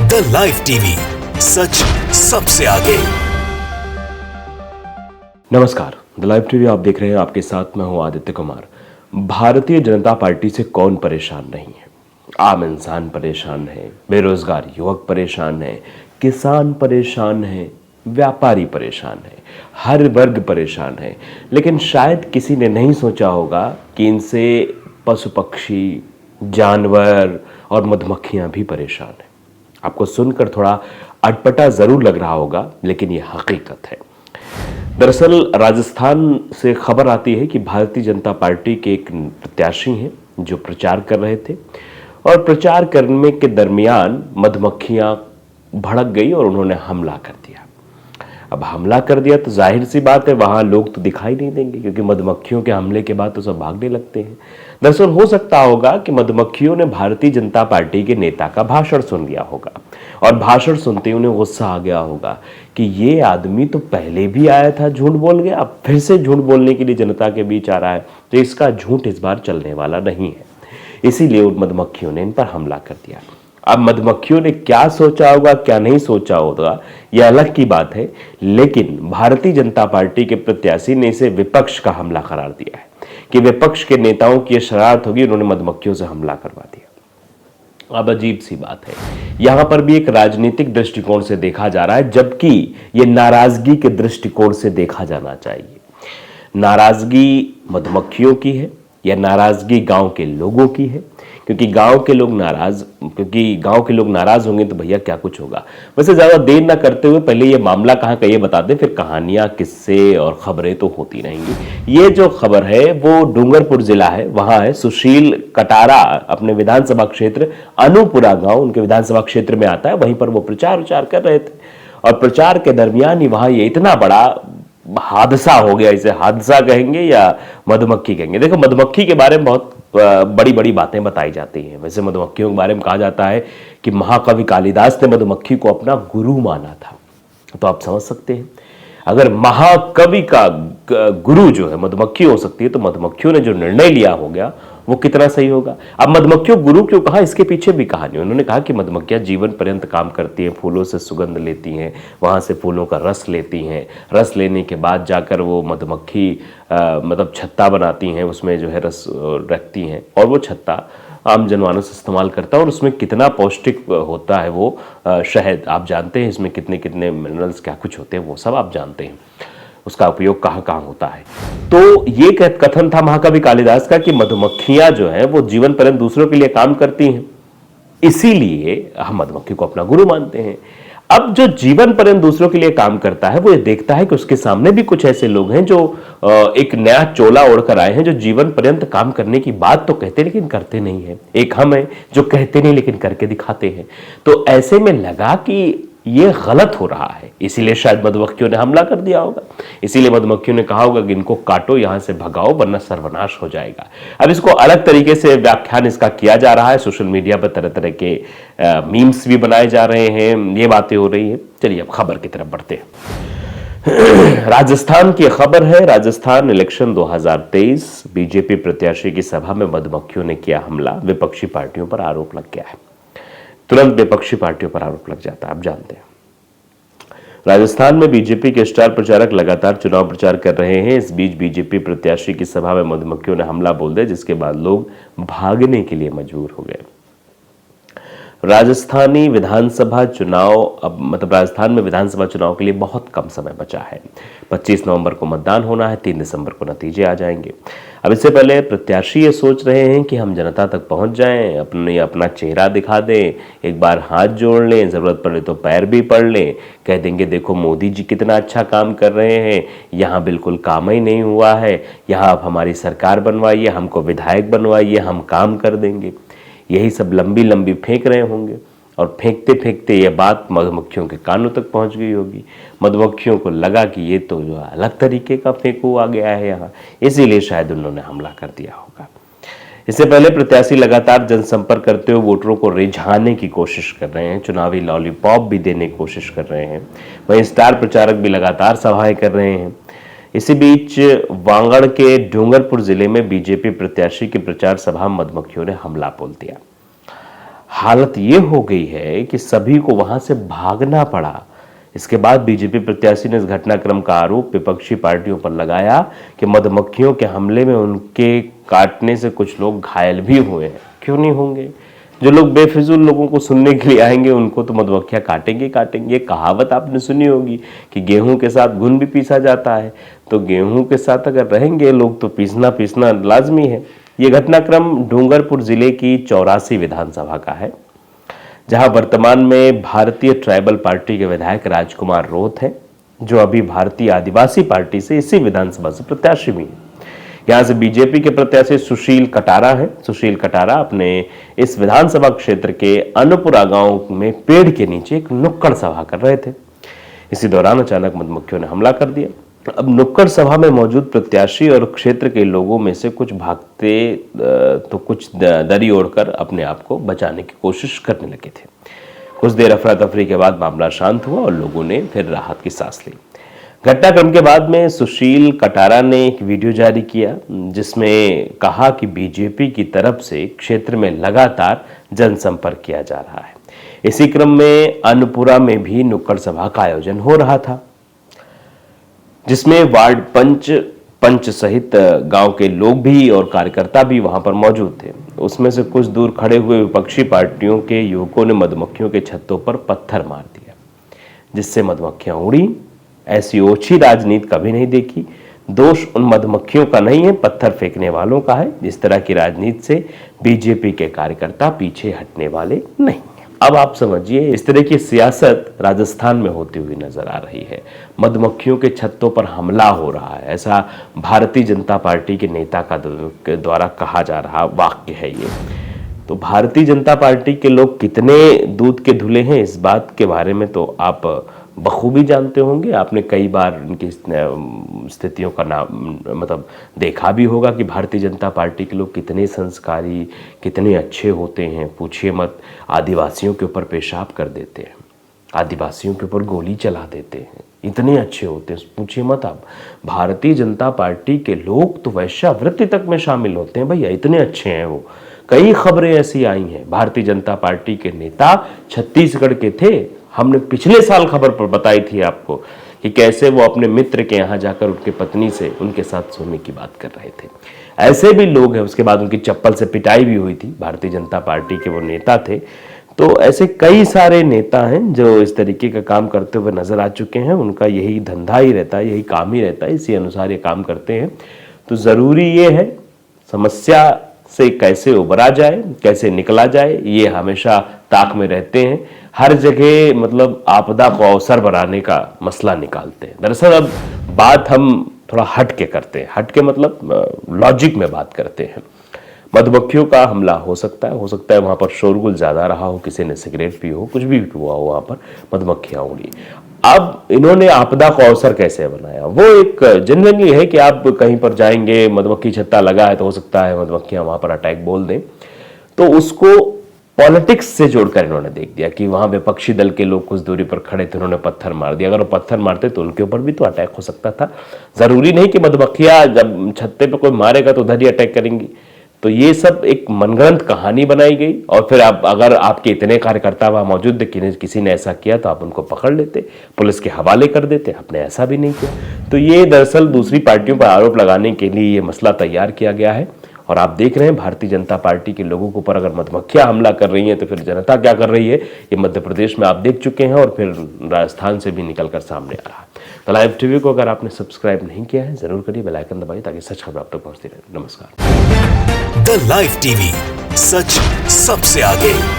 The live TV, सच सबसे आगे। नमस्कार, द लाइव टीवी आप देख रहे हैं। आपके साथ मैं हूं आदित्य कुमार। भारतीय जनता पार्टी से कौन परेशान नहीं है? आम इंसान परेशान है, बेरोजगार युवक परेशान है, किसान परेशान है, व्यापारी परेशान है, हर वर्ग परेशान है। लेकिन शायद किसी ने नहीं सोचा होगा कि इनसे पशु पक्षी, जानवर और मधुमक्खियां भी परेशान हैं। आपको सुनकर थोड़ा अटपटा जरूर लग रहा होगा, लेकिन यह हकीकत है। दरअसल राजस्थान से खबर आती है कि भारतीय जनता पार्टी के एक प्रत्याशी हैं जो प्रचार कर रहे थे, और प्रचार करने के दरमियान मधुमक्खियां भड़क गई और उन्होंने हमला कर दिया। अब हमला कर दिया तो जाहिर सी बात है वहां लोग तो दिखाई नहीं देंगे, क्योंकि मधुमक्खियों के हमले के बाद तो सब भागने लगते हैं। दरअसल हो सकता होगा कि मधुमक्खियों ने भारतीय जनता पार्टी के नेता का भाषण सुन लिया होगा, और भाषण सुनते ही उन्हें गुस्सा आ गया होगा कि ये आदमी तो पहले भी आया था, झूठ बोल गया, अब फिर से झूठ बोलने के लिए जनता के बीच आ रहा है, तो इसका झूठ इस बार चलने वाला नहीं है। इसीलिए उन मधुमक्खियों ने इन पर हमला कर दिया। अब मधुमक्खियों ने क्या सोचा होगा, क्या नहीं सोचा होगा, यह अलग की बात है, लेकिन भारतीय जनता पार्टी के प्रत्याशी ने इसे विपक्ष का हमला करार दिया है कि विपक्ष के नेताओं की यह शरारत होगी, उन्होंने मधुमक्खियों से हमला करवा दिया। अब अजीब सी बात है, यहां पर भी एक राजनीतिक दृष्टिकोण से देखा जा रहा है, जबकि यह नाराजगी के दृष्टिकोण से देखा जाना चाहिए। नाराजगी मधुमक्खियों की है या नाराजगी गांव के लोगों की है? क्योंकि गांव के लोग नाराज होंगे तो भैया क्या कुछ होगा। वैसे ज्यादा देर ना करते हुए पहले ये मामला कहां का ये बता दें, फिर कहानियां, किस्से और खबरें तो होती रहेंगी। ये जो खबर है वो डूंगरपुर जिला है, वहां है सुशील कटारा अपने विधानसभा क्षेत्र अनूपुरा गांव उनके विधानसभा क्षेत्र में आता है। वहीं पर वो प्रचार कर रहे थे, और प्रचार के दरमियान ही वहां ये इतना बड़ा हादसा हो गया। इसे हादसा कहेंगे या मधुमक्खी कहेंगे? देखो, मधुमक्खी के बारे में बहुत बड़ी बड़ी बातें बताई जाती हैं। वैसे मधुमक्खियों के बारे में कहा जाता है कि महाकवि कालिदास ने मधुमक्खी को अपना गुरु माना था। तो आप समझ सकते हैं, अगर महाकवि का गुरु जो है मधुमक्खी हो सकती है, तो मधुमक्खियों ने जो निर्णय लिया हो गया वो कितना सही होगा। अब मधुमक्खियों गुरु क्यों कहा, इसके पीछे भी कहानी। उन्होंने कहा कि मधुमक्खियां जीवन पर्यंत काम करती हैं, फूलों से सुगंध लेती हैं, वहां से फूलों का रस लेती हैं, रस लेने के बाद जाकर वो मधुमक्खी मतलब छत्ता बनाती हैं, उसमें जो है रस रखती हैं, और वो छत्ता आम जनमानस इस्तेमाल करता है। और उसमें कितना पौष्टिक होता है वो शहद, आप जानते हैं इसमें कितने कितने मिनरल्स क्या कुछ होते हैं, वो सब आप जानते हैं। उसका उपयोग कहाँ कहाँ होता है। तो ये कथन था महाकवि कालिदास का कि मधुमक्खियां जो है वो जीवन पर्यंत दूसरों के लिए काम करती हैं, इसीलिए हम मधुमक्खी को अपना गुरु मानते हैं। अब जो जीवन पर्यंत दूसरों के लिए काम करता है वो ये देखता है कि उसके सामने भी कुछ ऐसे लोग हैं जो एक नया चोला ओढ़कर आए हैं, जो जीवन पर्यंत काम करने की बात तो कहते लेकिन करते नहीं है। एक हम है जो कहते नहीं लेकिन करके दिखाते हैं। तो ऐसे में लगा कि ये गलत हो रहा है, इसीलिए शायद मधुमक्खियों ने हमला कर दिया होगा। इसीलिए मधुमक्खियों ने कहा होगा कि इनको काटो, यहां से भगाओ, वरना सर्वनाश हो जाएगा। अब इसको अलग तरीके से व्याख्यान इसका किया जा रहा है, सोशल मीडिया पर तरह तरह के मीम्स भी बनाए जा रहे हैं, ये बातें हो रही हैं। चलिए अब खबर की तरफ बढ़ते हैं। राजस्थान की खबर है। राजस्थान इलेक्शन 2023, बीजेपी प्रत्याशी की सभा में मधुमक्खियों ने किया हमला, विपक्षी पार्टियों पर आरोप लग गया है। तुरंत विपक्षी पार्टियों पर आरोप लग जाता है। आप जानते हैं राजस्थान में बीजेपी के स्टार प्रचारक लगातार चुनाव प्रचार कर रहे हैं। इस बीच बीजेपी प्रत्याशी की सभा में मधुमक्खियों ने हमला बोल दिया, जिसके बाद लोग भागने के लिए मजबूर हो गए। राजस्थान में विधानसभा चुनाव के लिए बहुत कम समय बचा है। 25 नवंबर को मतदान होना है, 3 दिसंबर को नतीजे आ जाएंगे। अब इससे पहले प्रत्याशी ये सोच रहे हैं कि हम जनता तक पहुंच जाएं, अपना चेहरा दिखा दें, एक बार हाथ जोड़ लें, जरूरत पड़े तो पैर भी पड़ लें, कह देंगे देखो मोदी जी कितना अच्छा काम कर रहे हैं, यहाँ बिल्कुल काम ही नहीं हुआ है, यहाँ आप हमारी सरकार बनवाइए, हमको विधायक बनवाइए, हम काम कर देंगे। यही सब लंबी लंबी फेंक रहे होंगे, और फेंकते फेंकते ये बात मधुमक्खियों के कानों तक पहुंच गई होगी। मधुमक्खियों को लगा कि ये तो जो अलग तरीके का फेंकू आ गया है यहाँ, इसीलिए शायद उन्होंने हमला कर दिया होगा। इससे पहले प्रत्याशी लगातार जनसंपर्क करते हुए वोटरों को रिझाने की कोशिश कर रहे हैं, चुनावी लॉलीपॉप भी देने की कोशिश कर रहे हैं। वहीं स्टार प्रचारक भी लगातार सभाएं कर रहे हैं। इसी बीच वांगड़ के डूंगरपुर जिले में बीजेपी प्रत्याशी की प्रचार सभा मधुमक्खियों ने हमला बोल दिया। हालत ये हो गई है कि सभी को वहां से भागना पड़ा। इसके बाद बीजेपी प्रत्याशी ने इस घटनाक्रम का आरोप विपक्षी पार्टियों पर लगाया कि मधुमक्खियों के हमले में उनके काटने से कुछ लोग घायल भी हुए हैं। क्यों नहीं होंगे? जो लोग बेफिजूल लोगों को सुनने के लिए आएंगे उनको तो मधुमक्खियां काटेंगे काटेंगे। ये कहावत आपने सुनी होगी कि गेहूं के साथ घुन भी पीसा जाता है, तो गेहूं के साथ अगर रहेंगे लोग तो पीसना पीसना लाजमी है। ये घटनाक्रम डूंगरपुर जिले की 84 विधानसभा का है, जहां वर्तमान में भारतीय ट्राइबल पार्टी के विधायक राजकुमार रोत हैं, जो अभी भारतीय आदिवासी पार्टी से इसी विधानसभा से प्रत्याशी भी हैं। यहां से बीजेपी के प्रत्याशी सुशील कटारा हैं। सुशील कटारा अपने इस विधानसभा क्षेत्र के अनुपुरा गांव में पेड़ के नीचे एक नुक्कड़ सभा कर रहे थे। इसी दौरान अचानक मधुमक्खियों ने हमला कर दिया। अब नुक्कड़ सभा में मौजूद प्रत्याशी और क्षेत्र के लोगों में से कुछ भागते तो कुछ दरी ओढ़कर अपने आप को बचाने की कोशिश करने लगे थे। कुछ देर अफरा तफरी के बाद मामला शांत हुआ और लोगों ने फिर राहत की सांस ली। घटनाक्रम के बाद में सुशील कटारा ने एक वीडियो जारी किया, जिसमें कहा कि बीजेपी की तरफ से क्षेत्र में लगातार जनसंपर्क किया जा रहा है। इसी क्रम में अन्नपुरा में भी नुक्कड़ सभा का आयोजन हो रहा था, जिसमें वार्ड पंच सहित गांव के लोग भी और कार्यकर्ता भी वहां पर मौजूद थे। उसमें से कुछ दूर खड़े हुए विपक्षी पार्टियों के युवकों ने मधुमक्खियों के छत्तों पर पत्थर मार दिया, जिससे मधुमक्खियां उड़ी। ऐसी ओछी राजनीति कभी नहीं देखी। दोष उन मधुमक्खियों का नहीं है, पत्थर फेंकने वालों का है। इस तरह की राजनीति से बीजेपी के कार्यकर्ता पीछे हटने वाले नहीं। अब आप समझिए, इस तरह की सियासत राजस्थान में होती हुई नजर आ रही है। मधुमक्खियों के छत्तों पर हमला हो रहा है, ऐसा भारतीय जनता पार्टी के नेता का द्वारा कहा जा रहा वाक्य है ये। तो भारतीय जनता पार्टी के लोग कितने दूध के धुले हैं इस बात के बारे में तो आप बखूबी जानते होंगे। आपने कई बार इनकी स्थितियों का मतलब देखा भी होगा कि भारतीय जनता पार्टी के लोग कितने संस्कारी, कितने अच्छे होते हैं। पूछिए मत, आदिवासियों के ऊपर पेशाब कर देते हैं, आदिवासियों के ऊपर गोली चला देते हैं, इतने अच्छे होते हैं, पूछिए मत आप। भारतीय जनता पार्टी के लोग तो वैश्यावृत्ति तक में शामिल होते हैं भैया, इतने अच्छे हैं वो। कई खबरें ऐसी आई हैं। भारतीय जनता पार्टी के नेता छत्तीसगढ़ के थे। हमने पिछले साल खबर पर बताई थी आपको कि कैसे वो अपने मित्र के यहाँ जाकर उनकी पत्नी से उनके साथ सोने की बात कर रहे थे। ऐसे भी लोग हैं। उसके बाद उनकी चप्पल से पिटाई भी हुई थी। भारतीय जनता पार्टी के वो नेता थे। तो ऐसे कई सारे नेता हैं जो इस तरीके का काम करते हुए नजर आ चुके हैं। उनका यही धंधा ही रहता है, यही काम ही रहता है, इसी अनुसार ये काम करते हैं। तो जरूरी ये है, समस्या से कैसे उबरा जाए, कैसे निकला जाए, ये हमेशा ताक में रहते हैं। हर जगह मतलब आपदा को अवसर बनाने का मसला निकालते हैं। दरअसल अब बात हम थोड़ा हट के करते हैं। हट के मतलब लॉजिक में बात करते हैं। मधुमक्खियों का हमला हो सकता है वहां पर शोरगुल ज्यादा रहा हो, किसी ने सिगरेट पी हो, कुछ भी हुआ हो, वहां पर मधुमक्खियां उड़ी। अब इन्होंने आपदा को अवसर कैसे बनाया? वो एक जनरली है कि आप कहीं पर जाएंगे, मधुमक्खी छत्ता लगा है तो हो सकता है मधुमक्खियां वहां पर अटैक बोल दें, तो उसको पॉलिटिक्स से जोड़कर इन्होंने देख दिया कि वहां विपक्षी दल के लोग कुछ दूरी पर खड़े थे, उन्होंने पत्थर मार दिया। अगर वो पत्थर मारते तो उनके ऊपर भी तो अटैक हो सकता था। जरूरी नहीं कि मधुमक्खियां जब छत्ते पे कोई मारेगा तो उधर ही अटैक करेंगी। तो ये सब एक मनगढ़ंत कहानी बनाई गई। और फिर आप अगर आपके इतने कार्यकर्ता वहां मौजूद थे, किसी ने ऐसा किया तो आप उनको पकड़ लेते, पुलिस के हवाले कर देते। आपने ऐसा भी नहीं किया। तो ये दरअसल दूसरी पार्टियों पर आरोप लगाने के लिए ये मसला तैयार किया गया है। और आप देख रहे हैं भारतीय जनता पार्टी के लोगों के ऊपर अगर मधुमक्खियां हमला कर रही हैं तो फिर जनता क्या कर रही है, ये मध्य प्रदेश में आप देख चुके हैं और फिर राजस्थान से भी निकलकर सामने आ रहा है। तो लाइव टीवी को अगर आपने सब्सक्राइब नहीं किया है जरूर करिए, बेल आइकन दबाइए ताकि सच खबर आप तक पहुंचती रहे। नमस्कार। द लाइव टीवी, सच सबसे आगे।